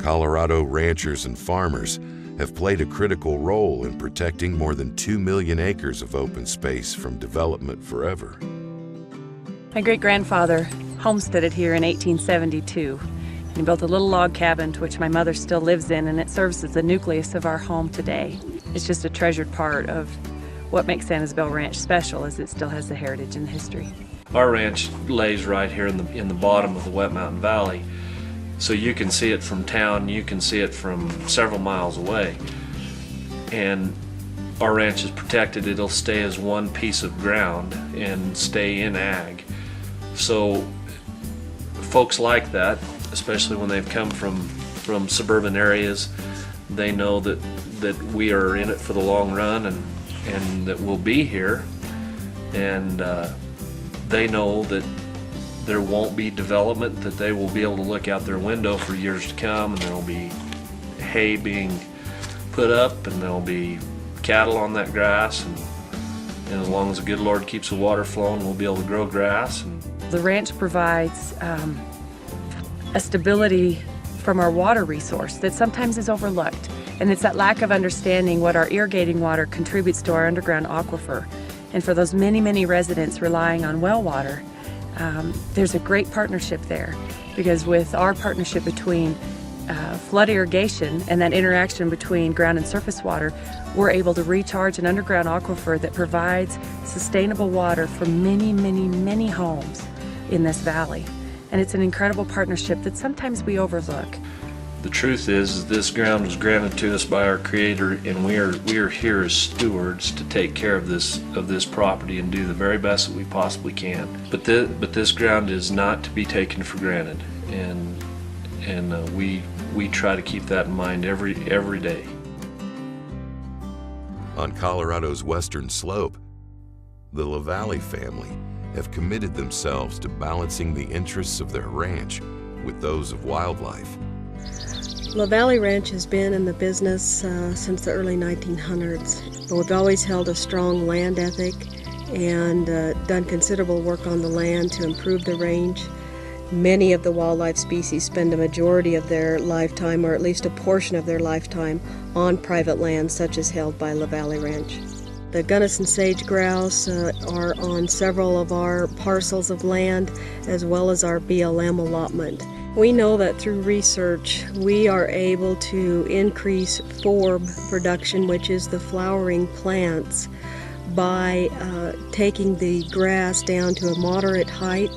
Colorado ranchers and farmers have played a critical role in protecting more than 2 million acres of open space from development forever. My great-grandfather homesteaded here in 1872. He built a little log cabin to which my mother still lives in, and it serves as the nucleus of our home today. It's just a treasured part of what makes San Isabel Ranch special, is it still has the heritage and history. Our ranch lays right here in the bottom of the Wet Mountain Valley, so you can see it from town, you can see it from several miles away. And our ranch is protected. It'll stay as one piece of ground and stay in ag. So folks like that, especially when they've come from suburban areas, they know that we are in it for the long run and that we'll be here. And they know that there won't be development, that they will be able to look out their window for years to come, and there'll be hay being put up, and there'll be cattle on that grass, and as long as the good Lord keeps the water flowing, we'll be able to grow grass. And the ranch provides a stability from our water resource that sometimes is overlooked, and it's that lack of understanding what our irrigating water contributes to our underground aquifer. And for those many, many residents relying on well water, there's a great partnership there, because with our partnership between flood irrigation and that interaction between ground and surface water, we're able to recharge an underground aquifer that provides sustainable water for many, many, many homes in this valley. And it's an incredible partnership that sometimes we overlook. the truth is this ground was granted to us by our Creator, and we are here as stewards to take care of this property and do the very best that we possibly can. But this ground is not to be taken for granted, and we try to keep that in mind every day. On Colorado's western slope, the LaValle family have committed themselves to balancing the interests of their ranch with those of wildlife. LaValle Ranch has been in the business since the early 1900s. We've always held a strong land ethic and done considerable work on the land to improve the range. Many of the wildlife species spend a majority of their lifetime, or at least a portion of their lifetime, on private land such as held by LaValle Ranch. The Gunnison sage grouse are on several of our parcels of land, as well as our BLM allotment. We know that through research we are able to increase forb production, which is the flowering plants, by taking the grass down to a moderate height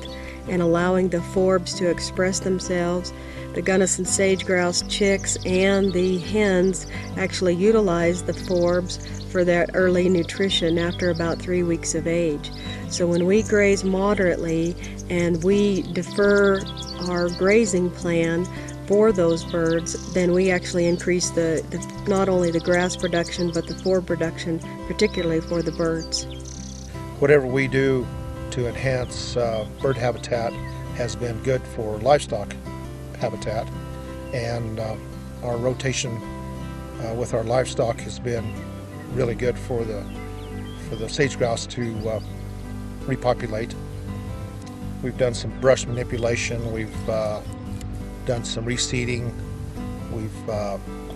and allowing the forbs to express themselves. The Gunnison sage grouse chicks and the hens actually utilize the forbs for their early nutrition after about 3 weeks of age. So when we graze moderately and we defer our grazing plan for those birds, then we actually increase not only the grass production but the forb production, particularly for the birds. Whatever we do to enhance bird habitat has been good for livestock habitat, and our rotation with our livestock has been really good for the sage grouse to repopulate. We've done some brush manipulation, we've done some reseeding, we've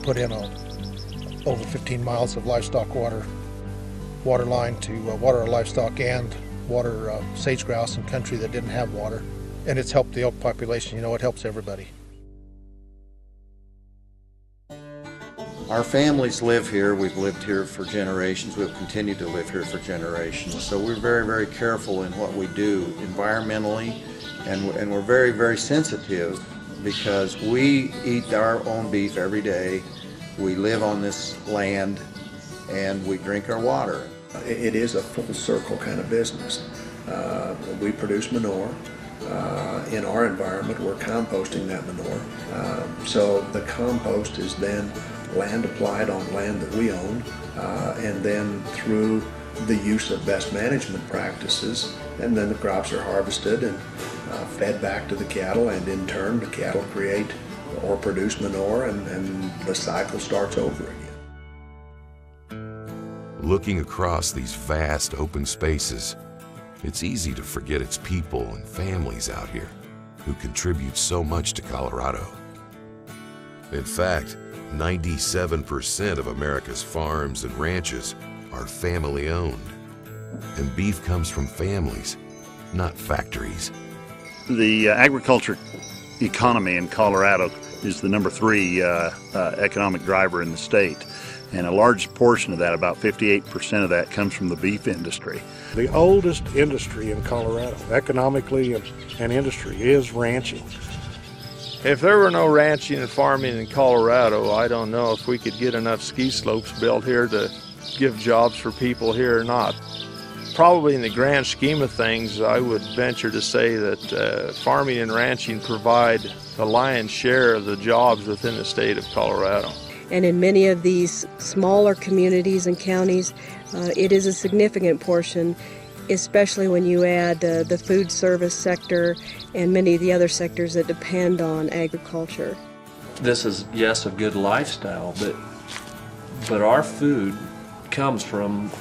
put in over 15 miles of livestock water line to water our livestock and water sage grouse in country that didn't have water. And it's helped the elk population. You know, it helps everybody. Our families live here. We've lived here for generations. We'll continue to live here for generations. So we're very, very careful in what we do environmentally, and we're very, very sensitive because we eat our own beef every day. We live on this land and we drink our water. It is a full circle kind of business. We produce manure. In our environment, we're composting that manure. So the compost is then land applied on land that we own, and then through the use of best management practices, and then the crops are harvested and fed back to the cattle, and in turn the cattle create or produce manure, and the cycle starts over again. Looking across these vast open spaces, it's easy to forget its people and families out here who contribute so much to Colorado. In fact, 97% of America's farms and ranches are family-owned. And beef comes from families, not factories. The agriculture economy in Colorado is the number 3 economic driver in the state. And a large portion of that, about 58% of that, comes from the beef industry. The oldest industry in Colorado, economically and industry, is ranching. If there were no ranching and farming in Colorado, I don't know if we could get enough ski slopes built here to give jobs for people here or not. Probably in the grand scheme of things, I would venture to say that farming and ranching provide the lion's share of the jobs within the state of Colorado. And in many of these smaller communities and counties, it is a significant portion, especially when you add the food service sector and many of the other sectors that depend on agriculture. This is, yes, a good lifestyle, but our food comes from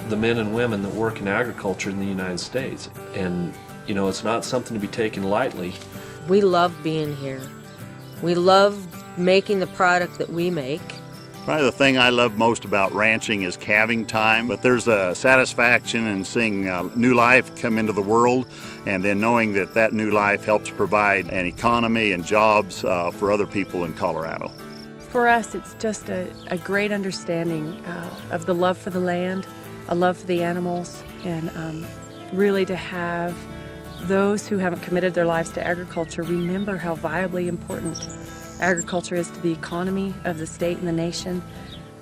the men and women that work in agriculture in the United States. And, you know, it's not something to be taken lightly. We love being here. We love making the product that we make. Probably the thing I love most about ranching is calving time, but there's a satisfaction in seeing new life come into the world, and then knowing that that new life helps provide an economy and jobs for other people in Colorado. For us, it's just a great understanding of the love for the land, a love for the animals, and really to have those who haven't committed their lives to agriculture remember how viably important agriculture is to the economy of the state and the nation,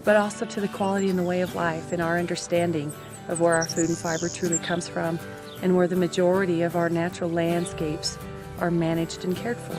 but also to the quality and the way of life and our understanding of where our food and fiber truly comes from and where the majority of our natural landscapes are managed and cared for.